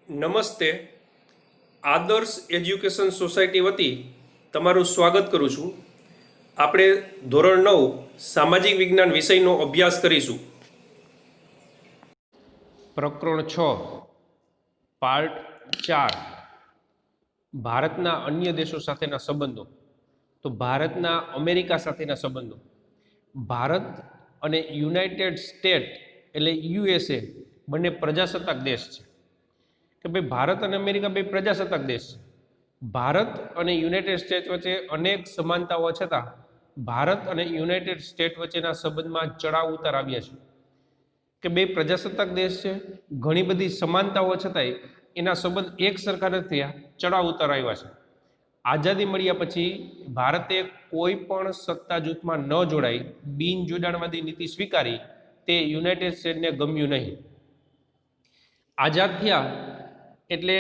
નમસ્તે. આદર્શ education society વતી તમારું સ્વાગત કરું છું. આપણે ધોરણ 9 સામાજિક વિજ્ઞાન વિષયનો અભ્યાસ કરીશું. પ્રકરણ 6 પાર્ટ 4 ભારતના અન્ય દેશો સાથેના સંબંધો. તો ભારતના અમેરિકા સાથેના સંબંધો. ભારત અને યુનાઇટેડ સ્ટેટ એટલે યુએસએ બંને પ્રજાસત્તાક દેશ છે. કે ભાઈ ભારત અને અમેરિકા બે પ્રજાસત્તાક દેશ છે. ભારત અને યુનાઇટેડ સ્ટેટ્સ વચ્ચે અનેક સમાનતાઓ છતાં ભારત અને યુનાઇટેડ સ્ટેટ વચ્ચેના સંબંધમાં ચડાવ ઉતાર આવ્યા છે. કે બે પ્રજાસત્તાક દેશ છે, ઘણી બધી સમાનતાઓ છતાંય એના સંબંધ એક સરખા નથી થયા, ચડાવ ઉતાર આવ્યા છે. આઝાદી મળ્યા પછી ભારતે કોઈ પણ સત્તા જૂથમાં ન જોડાઈ બિન જોડાણવાદી નીતિ સ્વીકારી તે યુનાઇટેડ સ્ટેટ્સને ગમ્યું નહીં. આઝાદ થયા એટલે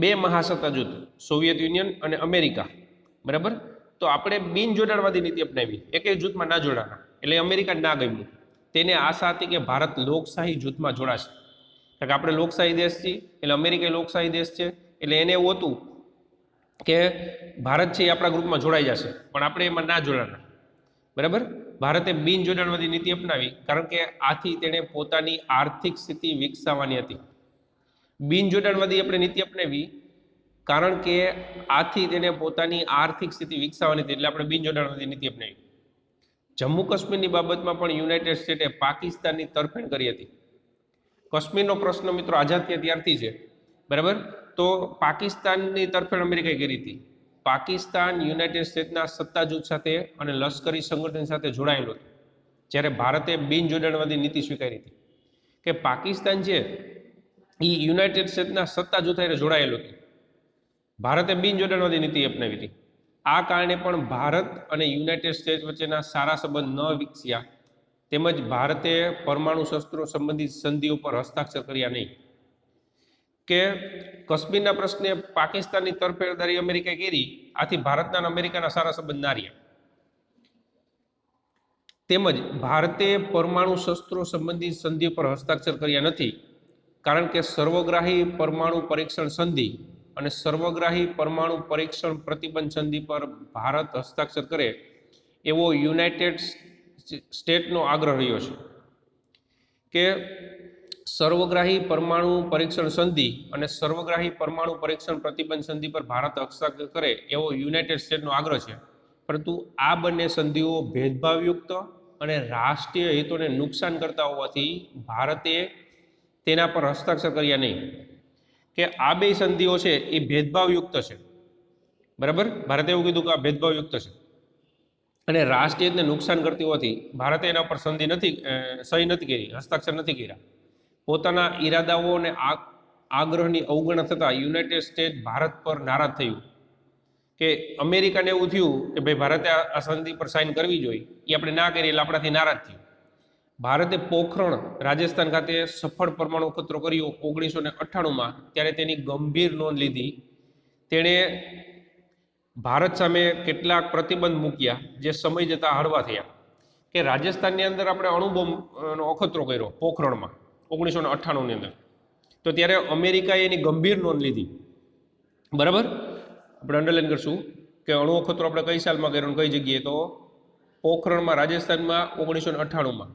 બે મહાસત્તા જૂથ સોવિયત યુનિયન અને અમેરિકા, બરાબર. તો આપણે બિન જોડાણવાદી નીતિ અપનાવી, એકેય જૂથમાં ના જોડાણા, એટલે અમેરિકા ના ગમ્યું. તેને આશા હતી કે ભારત લોકશાહી જૂથમાં જોડાશે, કારણ કે આપણે લોકશાહી દેશ છીએ, એટલે અમેરિકા લોકશાહી દેશ છે, એટલે એને એવું હતું કે ભારત છે એ આપણા ગ્રુપમાં જોડાઈ જશે, પણ આપણે એમાં ના જોડાણા, બરાબર. ભારતે બિન જોડાણવાદી નીતિ અપનાવી કારણ કે આથી તેણે પોતાની આર્થિક સ્થિતિ વિકસાવવાની હતી. બિન જોડાણવાદી આપણે નીતિ અપનાવી કારણ કે આથી તેને પોતાની આર્થિક સ્થિતિ વિકસાવવાની હતી, એટલે આપણે બિન જોડાણવાદી નીતિ અપનાવી. જમ્મુ કાશ્મીરની બાબતમાં પણ યુનાઇટેડ સ્ટેટે પાકિસ્તાનની તરફેણ કરી હતી. કાશ્મીરનો પ્રશ્ન મિત્રો આઝાદ થયા ત્યારથી છે, બરાબર. તો પાકિસ્તાનની તરફેણ અમેરિકાએ કરી હતી. પાકિસ્તાન યુનાઇટેડ સ્ટેટ્સના સત્તા જૂથ સાથે અને લશ્કરી સંગઠન સાથે જોડાયેલું હતું, જ્યારે ભારતે બિન જોડાણવાદી નીતિ સ્વીકારી હતી. કે પાકિસ્તાન છે એ યુનાઇટેડ સ્ટેટ્સના સત્તા જૂથ સાથે જોડાયેલું હતું, ભારતે બિન જોડાણવાદી નીતિ અપનાવી હતી. આ કારણે પણ ભારત અને યુનાઇટેડ સ્ટેટ્સ વચ્ચેના સારા સંબંધ ન વિકસ્યા, તેમજ ભારતે પરમાણુ શસ્ત્રો સંબંધિત સંધિઓ પર હસ્તાક્ષર કર્યા નહીં. કે કાશ્મીરના પ્રશ્ને પાકિસ્તાનની તરફેણદારી અમેરિકાએ કરી, આથી ભારતના અને અમેરિકાના સારા સંબંધ ના રહ્યા. તેમજ ભારતે પરમાણુ શસ્ત્રો સંબંધિત સંધિ પર હસ્તાક્ષર કર્યા નથી, કારણ કે સર્વગ્રાહી પરમાણુ પરીક્ષણ સંધિ અને સર્વગ્રાહી પરમાણુ પરીક્ષણ પ્રતિબંધ સંધિ પર ભારત હસ્તાક્ષર કરે એવો યુનાઇટેડ સ્ટેટનો આગ્રહ રહ્યો છે. કે સર્વગ્રાહી પરમાણુ પરીક્ષણ સંધિ અને સર્વગ્રાહી પરમાણુ પરીક્ષણ પ્રતિબંધ સંધિ પર ભારત હસ્તાક્ષર કરે એવો યુનાઇટેડ સ્ટેટનો આગ્રહ છે, પરંતુ આ બંને સંધિઓ ભેદભાવયુક્ત અને રાષ્ટ્રીય હિતોને નુકસાન કરતા હોવાથી ભારતે તેના પર હસ્તાક્ષર કર્યા નહીં. કે આ બે સંધિઓ છે એ ભેદભાવયુક્ત છે, બરાબર. ભારતે એવું કીધું કે આ ભેદભાવયુક્ત છે અને રાષ્ટ્રીય હિતને નુકસાન કરતી હોવાથી ભારતે એના પર સંધિ નથી સહી નથી કરી, હસ્તાક્ષર નથી કર્યા. પોતાના ઈરાદાઓ અને આગ્રહની અવગણના થતાં યુનાઇટેડ સ્ટેટ ભારત પર નારાજ થયું. કે અમેરિકાને એવું થયું કે ભાઈ ભારતે આ સંધિ પર સાઇન કરવી જોઈએ, એ આપણે ના કરી એટલે આપણાથી નારાજ થયું. ભારતે પોખરણ રાજસ્થાન ખાતે સફળ પરમાણુ અખતરો કર્યો 1998માં, ત્યારે તેની ગંભીર નોંધ લીધી. તેણે ભારત સામે કેટલાક પ્રતિબંધ મૂક્યા જે સમય જતાં હળવા થયા. કે રાજસ્થાનની અંદર આપણે અણુબોમ્બનો અખતરો કર્યો પોખરણમાં 1998ની અંદર, તો ત્યારે અમેરિકાએ એની ગંભીર નોંધ લીધી, બરાબર. આપણે અંડરલાઈન કરશું કે અણુ અખતરો આપણે કઈ સાલમાં કર્યો, કઈ જગ્યાએ, તો પોખરણમાં રાજસ્થાનમાં 1998માં.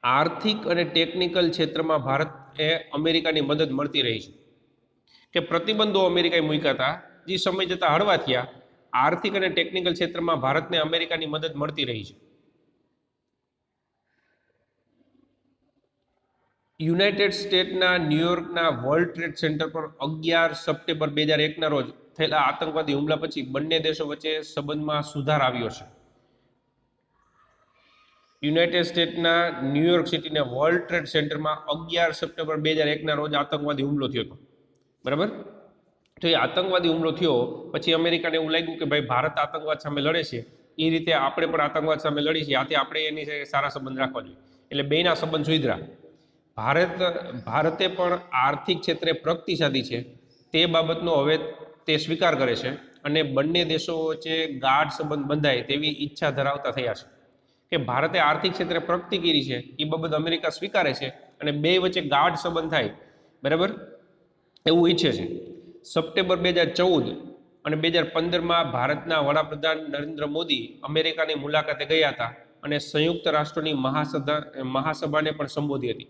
આર્થિક અને ટેકનિકલ ક્ષેત્રમાં ભારતને અમેરિકાની મદદ મળતી રહી છે. કે પ્રતિબંધો અમેરિકાએ મૂક્યા હતા જે સમય જતાં હળવા થયા. આર્થિક અને ટેકનિકલ ક્ષેત્રમાં ભારતને અમેરિકાની મદદ મળતી રહી છે. યુનાઇટેડ સ્ટેટ્સના ન્યુયોર્કના વર્લ્ડ ટ્રેડ સેન્ટર પર 11 સપ્ટેમ્બર 2001ના રોજ થયેલા આતંકવાદી હુમલા પછી બંને દેશો વચ્ચે સંબંધમાં સુધાર આવ્યો છે. યુનાઇટેડ સ્ટેટ્સના ન્યુયોર્ક સિટીના વર્લ્ડ ટ્રેડ સેન્ટરમાં 11 સપ્ટેમ્બર 2001ના રોજ આતંકવાદી હુમલો થયો હતો, બરાબર. તો એ આતંકવાદી હુમલો થયો પછી અમેરિકાને એવું લાગ્યું કે ભાઈ ભારત આતંકવાદ સામે લડે છે, એ રીતે આપણે પણ આતંકવાદ સામે લડી છીએ, આથી આપણે એની સાથે સારા સંબંધ રાખવા જોઈએ. એટલે બેના સંબંધ સુધર્યા. ભારતે પણ આર્થિક ક્ષેત્રે પ્રગતિ સાધી છે, તે બાબતનો હવે તે સ્વીકાર કરે છે અને બંને દેશો વચ્ચે ગાઢ સંબંધ બંધાય તેવી ઈચ્છા ધરાવતા થયા છે. કે ભારતે આર્થિક ક્ષેત્રે પ્રગતિ કરી છે એ બાબત અમેરિકા સ્વીકારે છે અને બે વચ્ચે ગાઢ સંબંધ થાય, બરાબર, એવું ઈચ્છે છે. સપ્ટેમ્બર 2014 અને 2015માં ભારતના વડાપ્રધાન નરેન્દ્ર મોદી અમેરિકાની મુલાકાતે ગયા હતા અને સંયુક્ત રાષ્ટ્રોની મહાસભાને પણ સંબોધી હતી.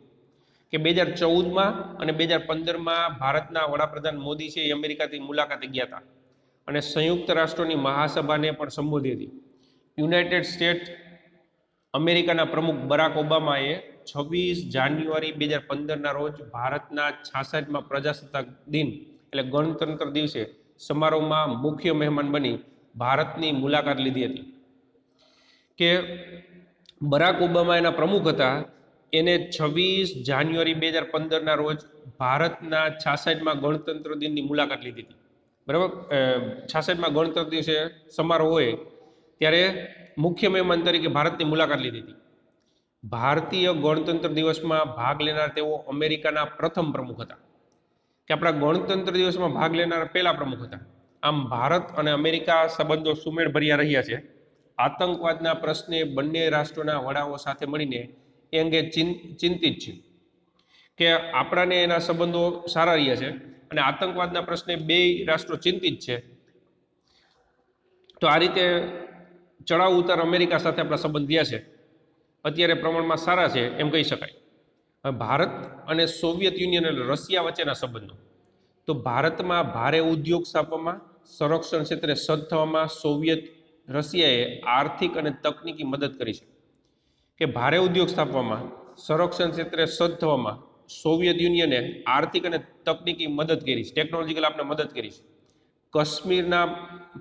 કે 2014માં અને 2015માં ભારતના વડાપ્રધાન મોદી છે એ અમેરિકાથી મુલાકાતે ગયા હતા અને સંયુક્ત રાષ્ટ્રોની મહાસભાને પણ સંબોધી હતી. યુનાઇટેડ સ્ટેટ અમેરિકાના પ્રમુખ બરાક ઓબામાએ 26 જાન્યુઆરી 2015ના રોજ ભારતના 66માં પ્રજાસત્તાક દિન એટલે ગણતંત્ર દિવસે સમારોહમાં મુખ્ય મહેમાન બની ભારતની મુલાકાત લીધી હતી. કે બરાક ઓબામા એના પ્રમુખ હતા, એને 26 જાન્યુઆરી 2015ના રોજ ભારતના 66માં ગણતંત્ર દિનની મુલાકાત લીધી હતી, બરાબર. 66માં ગણતંત્ર દિવસે સમારોહ હોય ત્યારે મુખ્ય મહેમાન તરીકે ભારતની મુલાકાત લીધી હતી. ભારતીય ગણતંત્ર દિવસમાં ભાગ લેનાર તેઓ અમેરિકાના પ્રથમ પ્રમુખ હતા, કે આપણા ગણતંત્ર દિવસમાં ભાગ લેનાર પહેલા પ્રમુખ હતા. આમ ભારત અને અમેરિકા સંબંધો સુમેળભર્યા રહ્યા છે. આતંકવાદના પ્રશ્ને બંને રાષ્ટ્રોના વડાઓ સાથે મળીને એ અંગે ચિંતિત છે, કે આપણાને એના સંબંધો સારા રહ્યા છે અને આતંકવાદના પ્રશ્ને બે રાષ્ટ્રો ચિંતિત છે. તો આ રીતે ચડાવ ઉતાર અમેરિકા સાથે આપણા સંબંધ રહ્યા છે, અત્યારે પ્રમાણમાં સારા છે એમ કહી શકાય. ભારત અને સોવિયત યુનિયન એટલે રશિયા વચ્ચેના સંબંધો. તો ભારતમાં ભારે ઉદ્યોગ સ્થાપવામાં, સંરક્ષણ ક્ષેત્રે સજ્જ થવામાં સોવિયત રશિયાએ આર્થિક અને તકનીકી મદદ કરી છે. કે ભારે ઉદ્યોગ સ્થાપવામાં, સંરક્ષણ ક્ષેત્રે સજ્જ થવામાં સોવિયત યુનિયને આર્થિક અને તકનીકી મદદ કરી છે, ટેકનોલોજીકલ આપણે મદદ કરી છે. કાશ્મીરના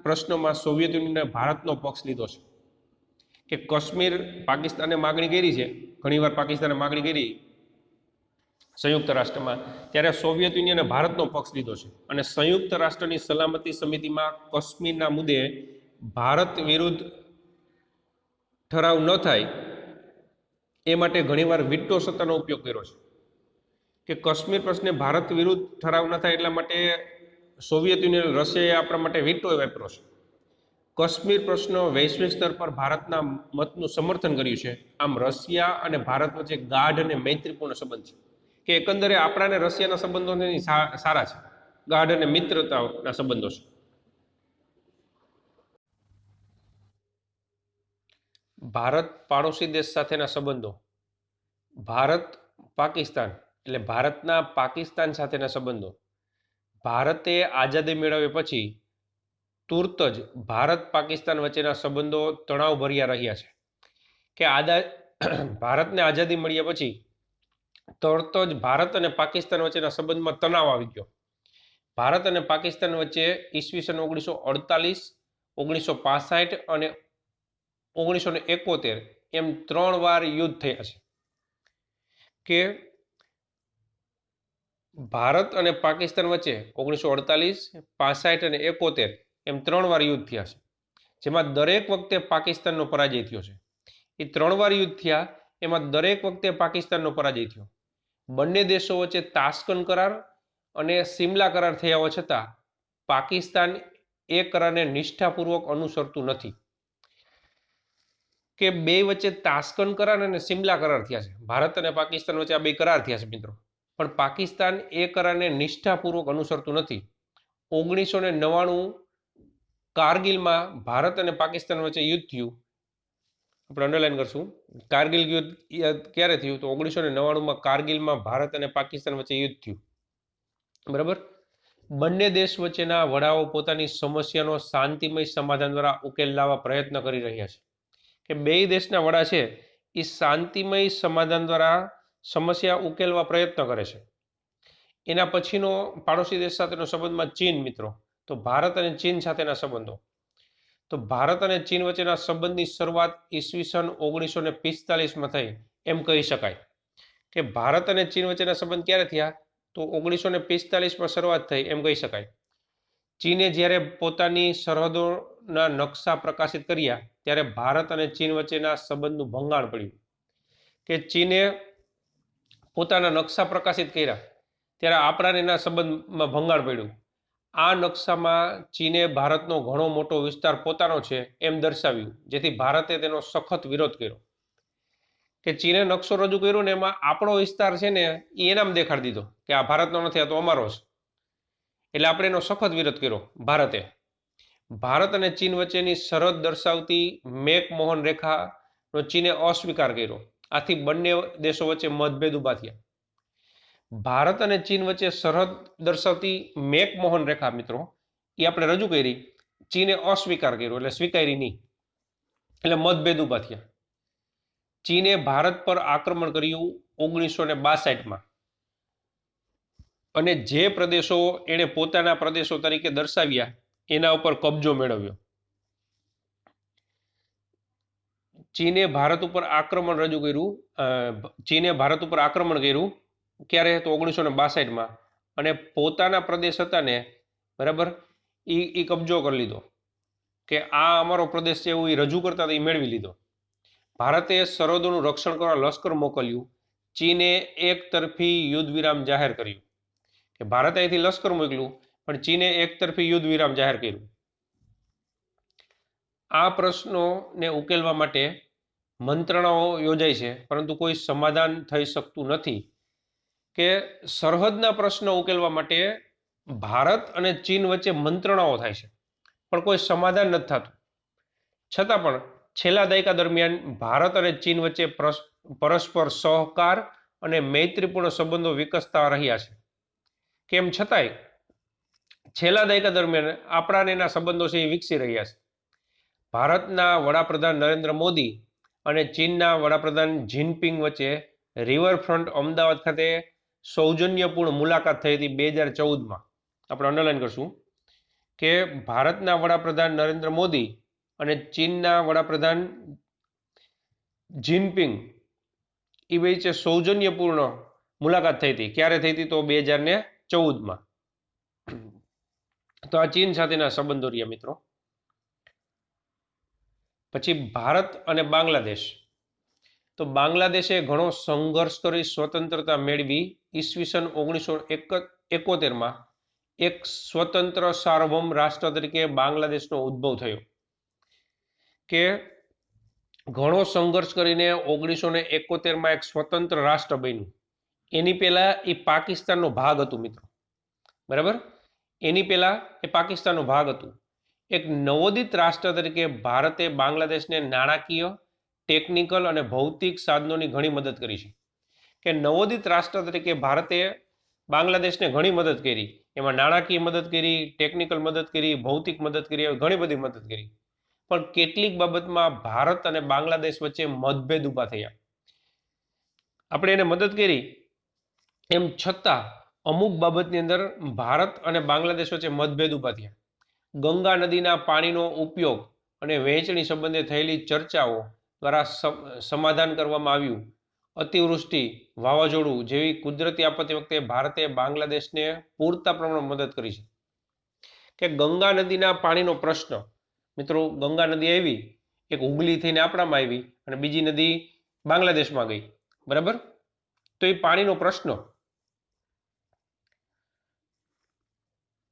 પ્રશ્નોમાં સોવિયત યુનિયને ભારતનો પક્ષ લીધો છે. કે કાશ્મીર પાકિસ્તાને માગણી કરી છે, ઘણીવાર પાકિસ્તાને માગણી કરી સંયુક્ત રાષ્ટ્રમાં, ત્યારે સોવિયત યુનિયને ભારતનો પક્ષ લીધો છે અને સંયુક્ત રાષ્ટ્રની સલામતી સમિતિમાં કાશ્મીરના મુદ્દે ભારત વિરુદ્ધ ઠરાવ ન થાય એ માટે ઘણીવાર વીટો સત્તાનો ઉપયોગ કર્યો છે. કે કાશ્મીર પ્રશ્ને ભારત વિરુદ્ધ ઠરાવ ન થાય એટલા માટે સોવિયત યુનિયન રશિયાએ આપણા માટે વીટો વાપર્યો છે. કાશ્મીર પ્રશ્ન વૈશ્વિક સ્તર પર ભારતના મતનું સમર્થન કર્યું છે. આમ રશિયા અને ભારત વચ્ચે ગાઢ અને મૈત્રીપૂર્ણ સંબંધ છે. કે એકંદરે આપણા અને રશિયાના સંબંધો સારા છે, ગાઢ અને મિત્રતાના સંબંધો છે. ભારત પાડોશી દેશ સાથેના સંબંધો. ભારત પાકિસ્તાન એટલે ભારતના પાકિસ્તાન સાથેના સંબંધો. ભારતે આઝાદી મેળવ્યા પછી તુરત જ ભારત પાકિસ્તાન વચ્ચેના સંબંધો તણાવભર્યા રહ્યા છે. કે ભારતને આઝાદી મળ્યા પછી તરત જ ભારત અને પાકિસ્તાન વચ્ચેના સંબંધમાં તણાવ આવી ગયો. ભારત અને પાકિસ્તાન વચ્ચે ઈસવીસન 1948, 1965 અને 1971 એમ 3 વાર યુદ્ધ થયા છે. કે ભારત અને પાકિસ્તાન વચ્ચે 1948, 65 અને 71 એમ 3 વાર યુદ્ધ થયા છે, જેમાં દરેક વખતે પાકિસ્તાનનો પરાજય થયો છે. એ 3 વાર યુદ્ધ થયા, એમાં દરેક વખતે પાકિસ્તાનનો પરાજય થયો. બંને દેશો વચ્ચે તાશ્કંદ કરાર અને સિમલા કરાર થયા હોવા છતાં પાકિસ્તાન એ કરારને નિષ્ઠાપૂર્વક અનુસરતું નથી. કે બે વચ્ચે તાશ્કંદ કરાર અને સિમલા કરાર થયા છે, ભારત અને પાકિસ્તાન વચ્ચે આ બે કરાર થયા છે મિત્રો, પણ પાકિસ્તાન એ કરારને નિષ્ઠાપૂર્વક અનુસરતું નથી. 1999 કારગિલમાં ભારત અને પાકિસ્તાન વચ્ચે યુદ્ધ થયું, આપણે અંડરલાઈન કરશું. કારગિલ યુદ્ધ ક્યારે થયું? તો 1999માં કારગિલમાં ભારત અને પાકિસ્તાન વચ્ચે યુદ્ધ થયું, બરાબર. બંને દેશ વચ્ચેના વડાઓ પોતાની સમસ્યાનો શાંતિમય સમાધાન દ્વારા ઉકેલ લાવવા પ્રયત્ન કરી રહ્યા છે. કે બે દેશના વડા છે એ શાંતિમય સમાધાન દ્વારા સમસ્યા ઉકેલવા પ્રયત્ન કરે છે. એના પછીનો પાડોશી દેશ સાથેનો સંબંધમાં ચીન મિત્રો. તો ભારત અને ચીન સાથેના સંબંધો. તો ભારત અને ચીન વચ્ચેના સંબંધની શરૂઆત ઈસવીસન 1945માં થઈ એમ કહી શકાય. કે ભારત અને ચીન વચ્ચેના સંબંધ ક્યારે થયા? તો 1945માં શરૂઆત થઈ એમ કહી શકાય. ચીને જ્યારે પોતાની સરહદોના નકશા પ્રકાશિત કર્યા ત્યારે ભારત અને ચીન વચ્ચેના સંબંધનું ભંગાણ પડ્યું. કે ચીને પોતાના નકશા પ્રકાશિત કર્યા ત્યારે આપણા એના સંબંધમાં ભંગાણ પડ્યું. આ નકશામાં ચીને ભારતનો ઘણો મોટો વિસ્તાર પોતાનો છે એમ દર્શાવ્યું, જેથી ભારતે તેનો સખત વિરોધ કર્યો. કે ચીને નકશો રજૂ કર્યો ને એમાં આપણો વિસ્તાર છે ને એ એનામ દેખાડી દીધો કે આ ભારતનો નથી, આ તો અમારો છે. એટલે આપણે એનો સખત વિરોધ કર્યો ભારતે. ભારત અને ચીન વચ્ચેની સરહદ દર્શાવતી મેકમોહન રેખાનો ચીને અસ્વીકાર કર્યો. આથી બંને દેશો વચ્ચે મતભેદ ઉભા થયા. ભારત અને ચીન વચ્ચે સરહદ દર્શાવતી મેકમોહન રેખા મિત્રો એ આપણે રજૂ કરી, ચીને અસ્વીકાર કર્યો એટલે સ્વીકારી નહીં, એટલે મતભેદ ઉભા થયા. ચીને ભારત પર આક્રમણ કર્યું 1962માં અને જે પ્રદેશો એણે પોતાના પ્રદેશો તરીકે દર્શાવ્યા એના ઉપર કબજો મેળવ્યો. ચીને ભારત ઉપર આક્રમણ રજૂ કર્યું, ચીને ભારત ઉપર આક્રમણ કર્યું ક્યારે? તો 1962માં, અને પોતાના પ્રદેશ હતા ને બરાબર એ કબજો કરી લીધો કે આ અમારો પ્રદેશ છે એવું એ રજૂ કરતા એ મેળવી લીધો. ભારતે સરહદોનું રક્ષણ કરવા લશ્કર મોકલ્યું. ચીને એક તરફી યુદ્ધ વિરામ જાહેર કર્યું કે ભારતે અહીંથી લશ્કર મોકલ્યું પણ ચીને એક તરફી યુદ્ધ વિરામ જાહેર કર્યું. આ પ્રશ્નોને ઉકેલવા માટે મંત્રણાઓ યોજાય છે પરંતુ કોઈ સમાધાન થઈ શકતું નથી. કે સરહદના પ્રશ્નો ઉકેલવા માટે ભારત અને ચીન વચ્ચે મંત્રણાઓ થાય છે પણ કોઈ સમાધાન નથી થતું. છતાં પણ છેલ્લા દાયકા દરમિયાન ભારત અને ચીન વચ્ચે પરસ્પર સહકાર અને મૈત્રીપૂર્ણ સંબંધો વિકસતા રહ્યા છે. કેમ છતાંય છેલ્લા દાયકા દરમિયાન આપણા એના સંબંધો છે એ વિકસી રહ્યા છે. ભારતના વડાપ્રધાન નરેન્દ્ર મોદી અને ચીનના વડાપ્રધાન જિનપિંગ વચ્ચે રિવરફ્રન્ટ અમદાવાદ ખાતે સૌજન્યપૂર્ણ મુલાકાત થઈ હતી 2014માં. આપણે અંડરલાઈન કરશું કે ભારતના વડાપ્રધાન નરેન્દ્ર મોદી અને ચીનના વડાપ્રધાન જિનપિંગ એ વચ્ચે સૌજન્યપૂર્ણ મુલાકાત થઈ હતી. ક્યારે થઈ હતી? તો 2014માં. તો આ ચીન સાથેના સંબંધો રહ્યા મિત્રો. પછી ભારત અને બાંગ્લાદેશ. તો બાંગ્લાદેશે ઘણો સંઘર્ષ કરી સ્વતંત્રતા મેળવી. ઈસવીસન 1971માં એક સ્વતંત્ર સાર્વભૌમ રાષ્ટ્ર તરીકે બાંગ્લાદેશનો ઉદ્ભવ થયો. કે ઘણો સંઘર્ષ કરીને 1971માં એક સ્વતંત્ર રાષ્ટ્ર બન્યું. એની પહેલા એ પાકિસ્તાનનો ભાગ હતું મિત્રો, બરાબર? એની પહેલા એ પાકિસ્તાનનો ભાગ હતું. એક નવોદિત રાષ્ટ્ર તરીકે ભારતે બાંગ્લાદેશને નાણાકીય, ટેકનિકલ અને ભૌતિક સાધનોની ઘણી મદદ કરી છે. કે નવોદિત રાષ્ટ્ર તરીકે ભારતે બાંગ્લાદેશને ઘણી મદદ કરી. એમાં નાણાકીય મદદ કરી, ટેકનિકલ મદદ કરી, ભૌતિક મદદ કરી, ઘણી બધી મદદ કરી. પણ કેટલીક બાબતમાં ભારત અને બાંગ્લાદેશ વચ્ચે મતભેદ ઊભા થયા. આપણે એને મદદ કરી એમ છતાં અમુક બાબતની અંદર ભારત અને બાંગ્લાદેશ વચ્ચે મતભેદ ઊભા થયા. ગંગા નદીના પાણીનો ઉપયોગ અને વહેંચણી સંબંધે થયેલી ચર્ચાઓ દ્વારા સમાધાન કરવામાં આવ્યું. અતિવૃષ્ટિ, વાવાઝોડું જેવી કુદરતી આપત્તિ વખતે ભારતે બાંગ્લાદેશને પૂરતા પ્રમાણમાં મદદ કરી છે. કે ગંગા નદીના પાણીનો પ્રશ્ન મિત્રો, ગંગા નદી આવી, એક હુગલી થઈને આપણામાં આવી અને બીજી નદી બાંગ્લાદેશમાં ગઈ, બરાબર? તો એ પાણીનો પ્રશ્ન,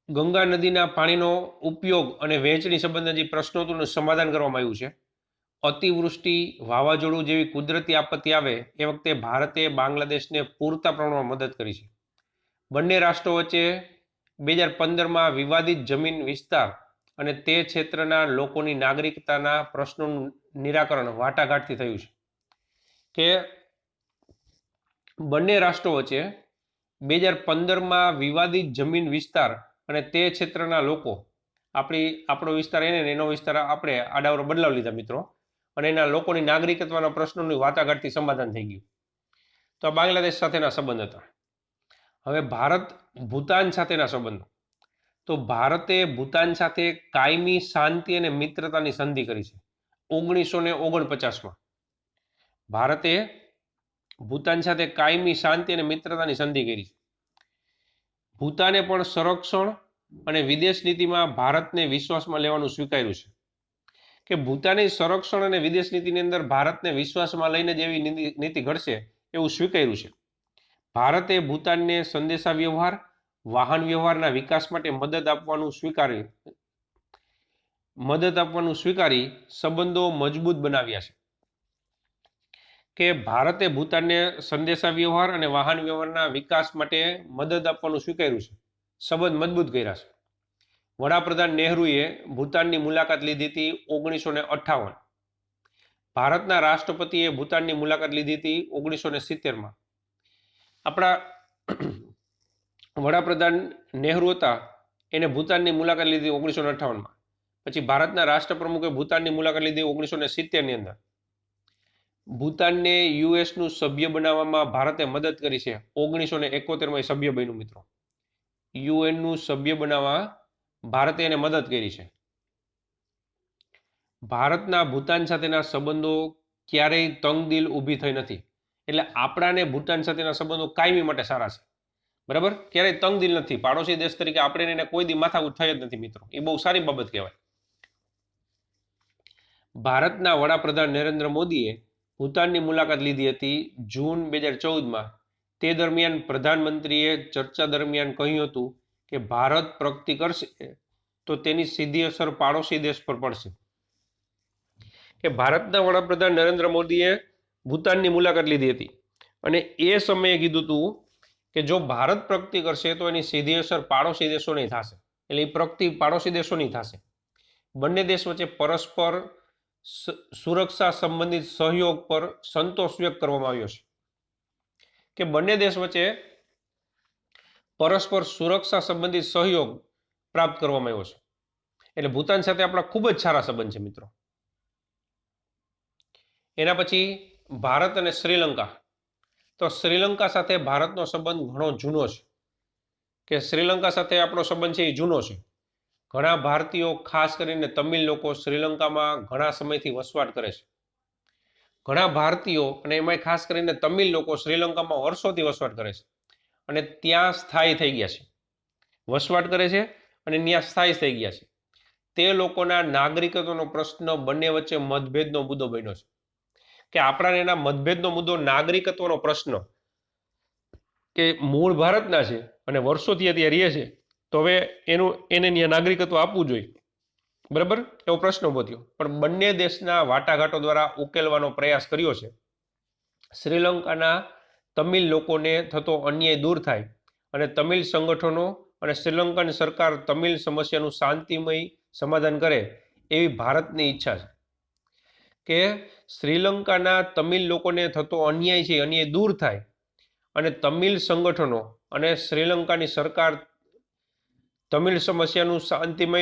ગંગા નદીના પાણીનો ઉપયોગ અને વહેંચણી સંબંધે જે પ્રશ્નો હતું એનું સમાધાન કરવામાં આવ્યું છે. અતિવૃષ્ટિ, વાવાઝોડું જેવી કુદરતી આપત્તિ આવે એ વખતે ભારતે બાંગ્લાદેશને પૂરતા પ્રમાણમાં મદદ કરી છે. બંને રાષ્ટ્રો વચ્ચે 2015માં વિવાદિત જમીન વિસ્તાર અને તે ક્ષેત્રના લોકોની નાગરિકતાના પ્રશ્નોનું નિરાકરણ વાટાઘાટથી થયું છે. કે બંને રાષ્ટ્રો વચ્ચે 2015માં વિવાદિત જમીન વિસ્તાર અને તે ક્ષેત્રના લોકો, આપણો વિસ્તાર એને એનો વિસ્તાર આપણે આડાવરો બદલાવ લીધા મિત્રો, અને એના લોકોની નાગરિકત્વના પ્રશ્નોની વાટાઘાટથી સમાધાન થઈ ગયું. તો આ બાંગ્લાદેશ સાથેના સંબંધ હતા. હવે ભારત ભૂતાન સાથેના સંબંધો. તો ભારતે ભૂતાન સાથે કાયમી શાંતિ અને મિત્રતાની સંધિ કરી છે 1949માં. ભારતે ભૂતાન સાથે કાયમી શાંતિ અને મિત્રતાની સંધિ કરી છે. ભૂતાને પણ સંરક્ષણ અને વિદેશ નીતિમાં ભારતને વિશ્વાસમાં લેવાનું સ્વીકાર્યું છે. કે ભૂતાનની સંરક્ષણ અને વિદેશ નીતિની અંદર ભારતને વિશ્વાસમાં લઈને જ એવી નીતિ ઘડશે એવું સ્વીકાર્યું છે. ભારતે ભૂતાનને સંદેશા વ્યવહાર, વાહન વ્યવહારના વિકાસ માટે મદદ આપવાનું સ્વીકારી સંબંધો મજબૂત બનાવ્યા છે. કે ભારતે ભૂતાનને સંદેશા વ્યવહાર અને વાહન વ્યવહારના વિકાસ માટે મદદ આપવાનું સ્વીકાર્યું છે, સંબંધ મજબૂત કર્યા છે. વડાપ્રધાન નહેરુએ ભૂતાનની મુલાકાત લીધી હતી 1958. ભારતના રાષ્ટ્રપતિએ ભૂતાનની મુલાકાત લીધી હતી 1970માં. આપણા વડાપ્રધાન નહેરુ હતા, એને ભૂતાનની મુલાકાત લીધી 1958માં. પછી ભારતના રાષ્ટ્રપ્રમુખે ભૂતાનની મુલાકાત લીધી 1970ની અંદર. ભૂતાનને યુએસનું સભ્ય બનાવવામાં ભારતે મદદ કરી છે. 1971માં સભ્ય બન્યું મિત્રો. યુએનનું સભ્ય બનાવવા ભારતે એને મદદ કરી છે. ભારતના ભૂતાન સાથેના સંબંધો ક્યારેય તંગદિલ ઊભી થઈ નથી. એટલે આપણાને ભૂતાન સાથેના સંબંધો કાયમી માટે સારા છે, બરાબર, ક્યારેય તંગદિલ નથી. પાડોશી દેશ તરીકે આપણે એને કોઈ દી માથાકૂટ થઈ જ નથી મિત્રો. એ બહુ સારી બાબત કહેવાય. ભારતના વડાપ્રધાન નરેન્દ્ર મોદીએ ભૂતાનની મુલાકાત લીધી હતી જૂન 2014માં. તે દરમિયાન પ્રધાનમંત્રીએ ચર્ચા દરમિયાન કહ્યું હતું કે ભારત પ્રગતિ કરશે તો તેની સીધી અસર પાડોશી દેશ પર પડશે. કે ભારતના વડાપ્રધાન નરેન્દ્ર મોદીએ ભૂતાનની મુલાકાત લીધી હતી અને એ સમયે કીધું હતું કે જો ભારત પ્રગતિ કરશે તો એની સીધી અસર પાડોશી દેશોની થશે. એટલે એ પ્રગતિ પાડોશી દેશોની થશે. બંને દેશ વચ્ચે પરસ્પર સુરક્ષા સંબંધિત સહયોગ પર સંતોષ વ્યક્ત કરવામાં આવ્યો છે. કે બંને દેશ વચ્ચે પરસ્પર સુરક્ષા સંબંધિત સહયોગ પ્રાપ્ત કરવામાં આવ્યો છે. એટલે ભૂતાન સાથે આપણા ખૂબ જ સારા સંબંધ છે મિત્રો. એના પછી ભારત અને શ્રીલંકા. તો શ્રીલંકા સાથે ભારતનો સંબંધ ઘણો જૂનો છે. કે શ્રીલંકા સાથે આપણો સંબંધ છે એ જૂનો છે. ઘણા ભારતીયો, ખાસ કરીને તમિલ લોકો શ્રીલંકામાં ઘણા સમયથી વસવાટ કરે છે. ઘણા ભારતીયો અને એમાં ખાસ કરીને તમિલ લોકો શ્રીલંકામાં વર્ષોથી વસવાટ કરે છે અને ત્યાં સ્થાયી થઈ ગયા છે, વસવાટ કરે છે અને ત્યાં સ્થાયી થઈ ગયા છે. તે લોકોના નાગરિકત્વનો પ્રશ્ન બંને વચ્ચે મતભેદનો મુદ્દો બન્યો છે. કે આપણા એના મતભેદનો મુદ્દો નાગરિકત્વનો પ્રશ્ન, કે મૂળ ભારતના છે અને વર્ષોથી ત્યાં રહે છે, તો હવે એને ત્યાં નાગરિકત્વ આપવું જોઈએ, બરાબર, એવો પ્રશ્ન ઉભો થયો. પણ બંને દેશના વાટાઘાટો દ્વારા ઉકેલવાનો પ્રયાસ કર્યો છે. શ્રીલંકાના તમિલ લોકોને થતો અન્યાય દૂર થાય અને તમિલ સંગઠનો અને શ્રીલંકાની સરકાર તમિલ સમસ્યાનું શાંતિમય સમાધાન કરે એવી ભારતની ઈચ્છા છે. કે શ્રીલંકાના તમિલ લોકોને થતો અન્યાય છે, અન્યાય દૂર થાય અને તમિલ સંગઠનો અને શ્રીલંકાની સરકાર તમિલ સમસ્યાનું શાંતિમય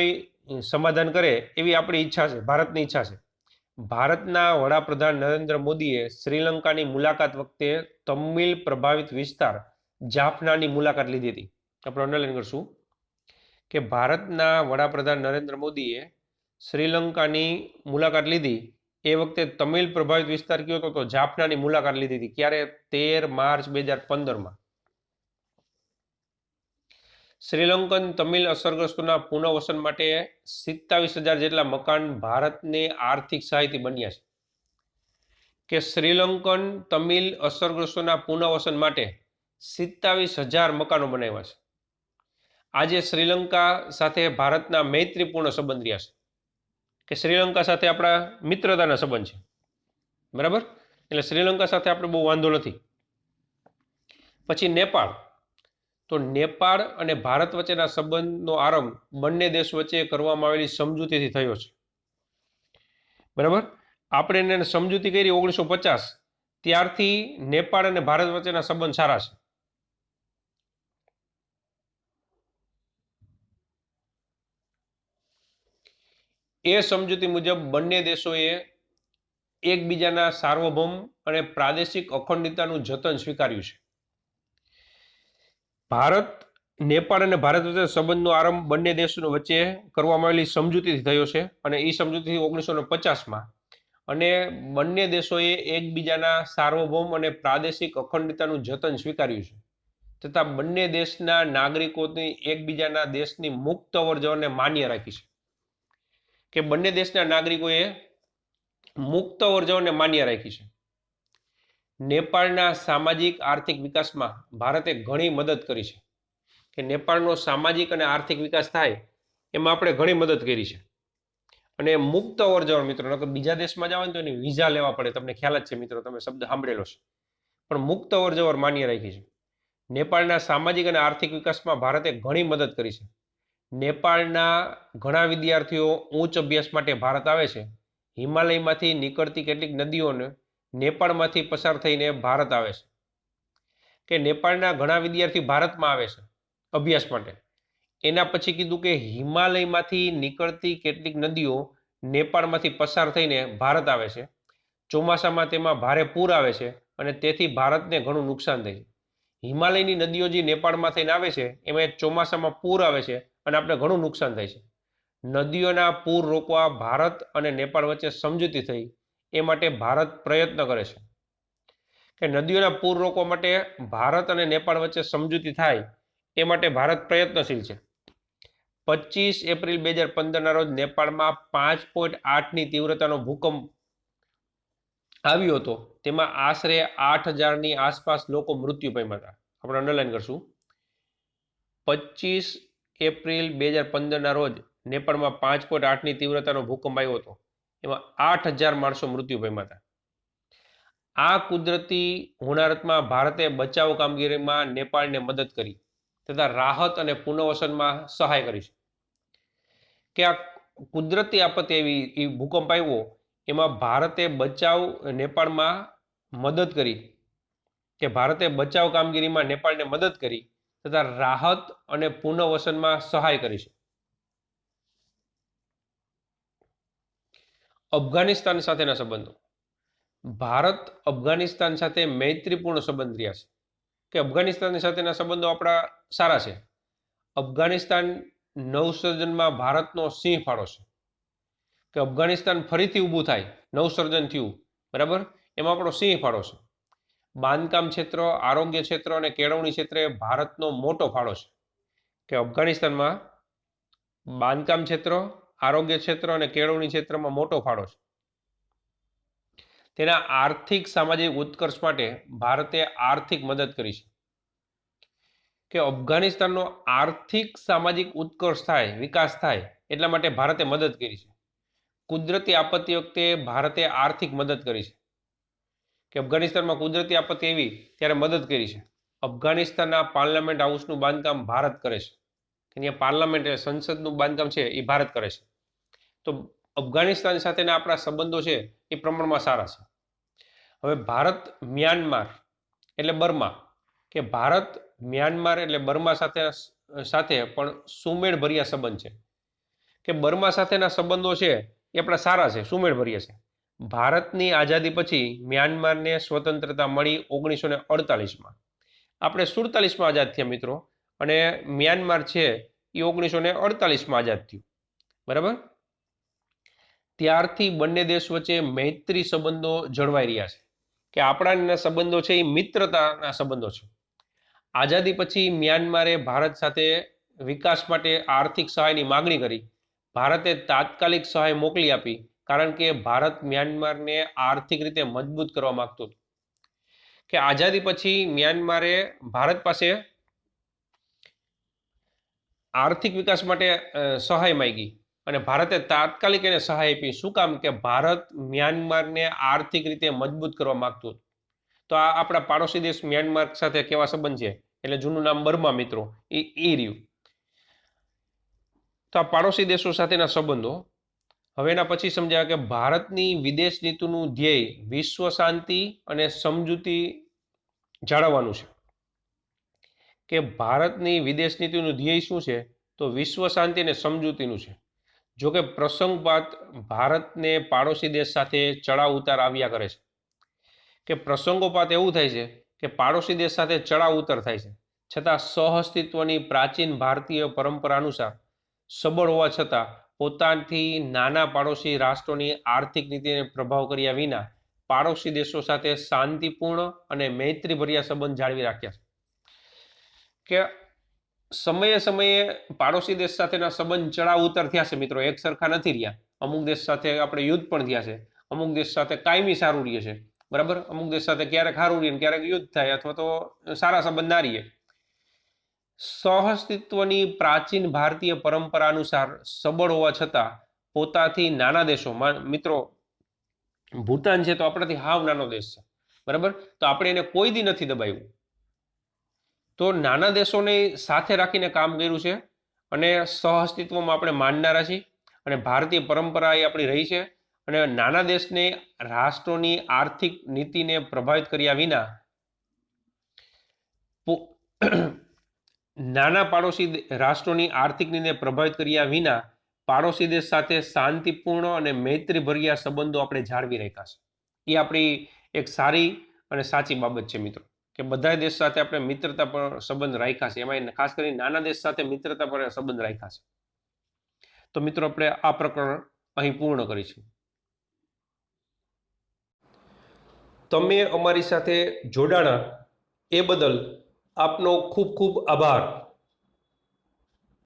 સમાધાન કરે એવી આપણી ઈચ્છા છે, ભારતની ઈચ્છા છે. ભારતના વડાપ્રધાન નરેન્દ્ર મોદીએ શ્રીલંકાની મુલાકાત વખતે તમિલ પ્રભાવિત વિસ્તાર જાફનાની મુલાકાત લીધી હતી. આપણે અંડરલાઈન કરશું કે ભારતના વડાપ્રધાન નરેન્દ્ર મોદીએ શ્રીલંકાની મુલાકાત લીધી એ વખતે તમિલ પ્રભાવિત વિસ્તાર કયો હતો તો જાફનાની મુલાકાત લીધી હતી. ક્યારે? 13 માર્ચ 2015માં. શ્રીલંકન તમિલ અસરગ્રસ્તોના પુનઃવસન માટે 27,000 જેટલા મકાન ભારતને આર્થિક સહાયથી બન્યા છે. કે શ્રીલંકન તમિલ અસરગ્રસ્તોના પુનઃવસન માટે 27,000 મકાનો બનાવ્યા છે. આજે શ્રીલંકા સાથે ભારતના મૈત્રીપૂર્ણ સંબંધ રહ્યા છે. કે શ્રીલંકા સાથે આપણા મિત્રતાના સંબંધ છે, બરાબર, એટલે શ્રીલંકા સાથે આપણે બહુ વાંધો નથી. પછી નેપાળ. તો નેપાળ અને ભારત વચ્ચેના સંબંધનો આરંભ બંને દેશ વચ્ચે કરવામાં આવેલી સમજૂતીથી થયો છે, બરાબર. આપણે એને સમજૂતી કરી 1950, ત્યારથી નેપાળ અને ભારત વચ્ચેના સંબંધ સારા છે. એ સમજૂતી મુજબ બંને દેશોએ એકબીજાના સાર્વભૌમ અને પ્રાદેશિક અખંડિતતાનું જતન સ્વીકાર્યું છે. ભારત, નેપાળ અને ભારત વચ્ચે સંબંધનો આરંભ બંને દેશો વચ્ચે કરવામાં આવેલી સમજૂતીથી થયો છે અને એ સમજૂતી 1950માં. અને બંને દેશોએ એકબીજાના સાર્વભૌમ અને પ્રાદેશિક અખંડિતતાનું જતન સ્વીકાર્યું છે તથા બંને દેશના નાગરિકોની એકબીજાના દેશની મુક્ત અવરજવરને માન્ય રાખી છે. કે બંને દેશના નાગરિકોએ મુક્ત અવરજવરને માન્ય રાખી છે. નેપાળના સામાજિક આર્થિક વિકાસમાં ભારતે ઘણી મદદ કરી છે. કે નેપાળનો સામાજિક અને આર્થિક વિકાસ થાય એમાં આપણે ઘણી મદદ કરી છે અને મુક્ત અવર જવર મિત્રો, નકર બીજા દેશમાં જાવ ને તો એની વિઝા લેવા પડે, તમને ખ્યાલ જ છે મિત્રો, તમે શબ્દ સાંભળેલો છે. પણ મુક્ત અવર જવર માન્ય રાખી છે. નેપાળના સામાજિક અને આર્થિક વિકાસમાં ભારતે ઘણી મદદ કરી છે. નેપાળના ઘણા વિદ્યાર્થીઓ ઉચ્ચ અભ્યાસ માટે ભારત આવે છે. હિમાલયમાંથી નીકળતી કેટલીક નદીઓને નેપાળમાંથી પસાર થઈને ભારત આવે છે. કે નેપાળના ઘણા વિદ્યાર્થી ભારતમાં આવે છે અભ્યાસ માટે. એના પછી કીધું કે હિમાલયમાંથી નીકળતી કેટલીક નદીઓ નેપાળમાંથી પસાર થઈને ભારત આવે છે. ચોમાસામાં તેમાં ભારે પૂર આવે છે અને તેથી ભારતને ઘણું નુકસાન થાય છે. હિમાલયની નદીઓ જે નેપાળમાં થઈને આવે છે એમાં ચોમાસામાં પૂર આવે છે અને આપણે ઘણું નુકસાન થાય છે. નદીઓના પૂર રોકવા ભારત અને નેપાળ વચ્ચે સમજૂતી થઈ, એ માટે ભારત પ્રયત્ન કરે છે. કે નદીઓના પૂર રોકવા માટે ભારત અને નેપાળ વચ્ચે સમજૂતી થાય એ માટે ભારત પ્રયત્નશીલ છે. 25 એપ્રિલ 2015 રોજ નેપાળમાં 5.8ની તીવ્રતાનો ભૂકંપ આવ્યો હતો. તેમાં આશરે 8,000ની આસપાસ લોકો મૃત્યુ પામ્યા હતા. આપણે અંડરલાઈન કરશું. 25 એપ્રિલ 2015 રોજ નેપાળમાં 5.8ની તીવ્રતાનો ભૂકંપ આવ્યો હતો. એમાં 8,000 માણસો મૃત્યુ પામ્યા હતા. આ કુદરતી હોનારતમાં ભારતે બચાવ કામગીરીમાં નેપાળને મદદ કરી તથા રાહત અને પુનર્વસનમાં સહાય કરી છે. કે આ કુદરતી આપત્તિ એવી ભૂકંપ આવ્યો એમાં ભારતે બચાવ નેપાળમાં મદદ કરી, કે ભારતે બચાવ કામગીરીમાં નેપાળને મદદ કરી તથા રાહત અને પુનર્વસનમાં સહાય કરી છે. અફઘાનિસ્તાન સાથેના સંબંધો. ભારત અફઘાનિસ્તાન સાથે મૈત્રીપૂર્ણ સંબંધ રહ્યા છે. કે અફઘાનિસ્તાન સાથેના સંબંધો આપણા સારા છે. અફઘાનિસ્તાન નવસર્જનમાં ભારતનો સિંહ ફાળો છે. કે અફઘાનિસ્તાન ફરીથી ઊભું થાય, નવસર્જન થયું, બરાબર, એમાં આપણો સિંહ ફાળો છે. બાંધકામ ક્ષેત્ર, આરોગ્ય ક્ષેત્ર અને કેળવણી ક્ષેત્રે ભારતનો મોટો ફાળો છે. કે અફઘાનિસ્તાનમાં બાંધકામ ક્ષેત્ર, આરોગ્ય ક્ષેત્ર અને કેળવણી ક્ષેત્રમાં મોટો ફાળો છે. તેના આર્થિક સામાજિક ઉત્કર્ષ માટે ભારતે આર્થિક મદદ કરી છે. કે અફઘાનિસ્તાનનો આર્થિક સામાજિક ઉત્કર્ષ થાય, વિકાસ થાય એટલા માટે ભારતે મદદ કરી છે. કુદરતી આપત્તિ વખતે ભારતે આર્થિક મદદ કરી છે. કે અફઘાનિસ્તાનમાં કુદરતી આપત્તિ આવી ત્યારે મદદ કરી છે. અફઘાનિસ્તાનના પાર્લામેન્ટ હાઉસનું બાંધકામ ભારત કરે છે. અહીંયા પાર્લામેન્ટ એટલે સંસદનું બાંધકામ છે એ ભારત કરે છે. તો અફઘાનિસ્તાન સાથેના આપણા સંબંધો છે એ પ્રમાણમાં સારા છે. હવે ભારત મ્યાનમાર એટલે બર્મા. કે ભારત મ્યાનમાર એટલે બર્મા સાથે પણ સુમેળભર્યા સંબંધ છે. કે બર્મા સાથેના સંબંધો છે એ આપણા સારા છે, સુમેળભર્યા છે. ભારતની આઝાદી પછી મ્યાનમારને સ્વતંત્રતા મળી 1948માં. આપણે 47માં આઝાદ થયા મિત્રો, અને મ્યાનમાર છે એ 1948માં આઝાદ થયું, બરાબર. ત્યારથી બંને દેશ વચ્ચે મૈત્રી સંબંધો જળવાઈ રહ્યા છે. કે આપણા સંબંધો છે એ મિત્રતાના સંબંધો છે. આઝાદી પછી મ્યાનમારે ભારત સાથે વિકાસ માટે આર્થિક સહાયની માગણી કરી. ભારતે તાત્કાલિક સહાય મોકલી આપી, કારણ કે ભારત મ્યાનમારને આર્થિક રીતે મજબૂત કરવા માંગતું હતું. કે આઝાદી પછી મ્યાનમારે ભારત પાસે આર્થિક વિકાસ માટે સહાય માંગી અને ભારતે તાત્કાલિક એને સહાય આપી. શું કામ? કે ભારત મ્યાનમારને આર્થિક રીતે મજબૂત કરવા માંગતું હતું. તો આ આપણા પાડોશી દેશ મ્યાનમાર સાથે કેવા સંબંધ છે, એટલે જૂનું નામ બર્મા મિત્રો, એ રહ્યું. તો આ પાડોશી દેશો સાથેના સંબંધો. હવે એના પછી સમજાય કે ભારતની વિદેશ નીતિનું ધ્યેય વિશ્વ શાંતિ અને સમજૂતી જાળવવાનું છે. કે ભારતની વિદેશ નીતિનું ધ્યેય શું છે? તો વિશ્વ શાંતિ અને સમજૂતીનું છે. જો કે પ્રસંગપાત ભારતને પાડોશી દેશ સાથે ચડાવ ઉતાર આવ્યા કરે છે. કે પ્રસંગોપાત એવું થાય છે કે પાડોશી દેશ સાથે ચડાવ ઉતાર થાય છે, છતાં સહઅસ્તિત્વની પ્રાચીન ભારતીય પરંપરા અનુસાર સબળ હોવા છતાં પોતાથી નાના પાડોશી રાષ્ટ્રોની આર્થિક નીતિને પ્રભાવ કર્યા વિના પાડોશી દેશો સાથે શાંતિપૂર્ણ અને મૈત્રીભર્યા સંબંધ જાળવી રાખ્યા છે. કે સમયે સમયે પાડોશી દેશ સાથેના સંબંધ ચડાવ ઉતાર થયા છે મિત્રો, એક સરખા નથી રહ્યા. અમુક દેશ સાથે આપણે યુદ્ધ પણ થયા છે, અમુક દેશ સાથે કાયમી સારું રહે છે, બરાબર. અમુક દેશ સાથે ક્યારેક સારું રહે, ક્યારેક યુદ્ધ થાય, અથવા તો સારા સંબંધ ના રહીએ. સહઅસ્તિત્વની પ્રાચીન ભારતીય પરંપરા અનુસાર સબળ હોવા છતાં પોતાથી નાના દેશો, મિત્રો ભૂતાન છે તો આપણાથી હાવ નાનો દેશ છે, બરાબર, તો આપણે એને કોઈ દી નથી દબાવ્યું. તો નાના દેશોને સાથે રાખીને કામ કર્યું છે અને સહઅસ્તિત્વમાં આપણે માનનારા છીએ અને ભારતીય પરંપરા એ આપણી રહી છે. અને નાના દેશને રાષ્ટ્રોની આર્થિક નીતિને પ્રભાવિત કર્યા વિના નાના પાડોશી રાષ્ટ્રોની આર્થિક નીતિને પ્રભાવિત કર્યા વિના પાડોશી દેશ સાથે શાંતિપૂર્ણ અને મૈત્રીભર્યા સંબંધો આપણે જાળવી રાખ્યા છે. એ આપણી એક સારી અને સાચી બાબત છે મિત્રો, કે બધા દેશ સાથે આપણે મિત્રતા પર સંબંધ રાખ્યા છે, એમાં ખાસ કરીને નાના દેશ સાથે મિત્રતા પર સંબંધ રાખ્યા છે. તો મિત્રો આપણે આ પ્રકરણ અહીં પૂર્ણ કરીશું. તમે અમારી સાથે જોડાણા એ બદલ આપનો ખૂબ ખૂબ આભાર.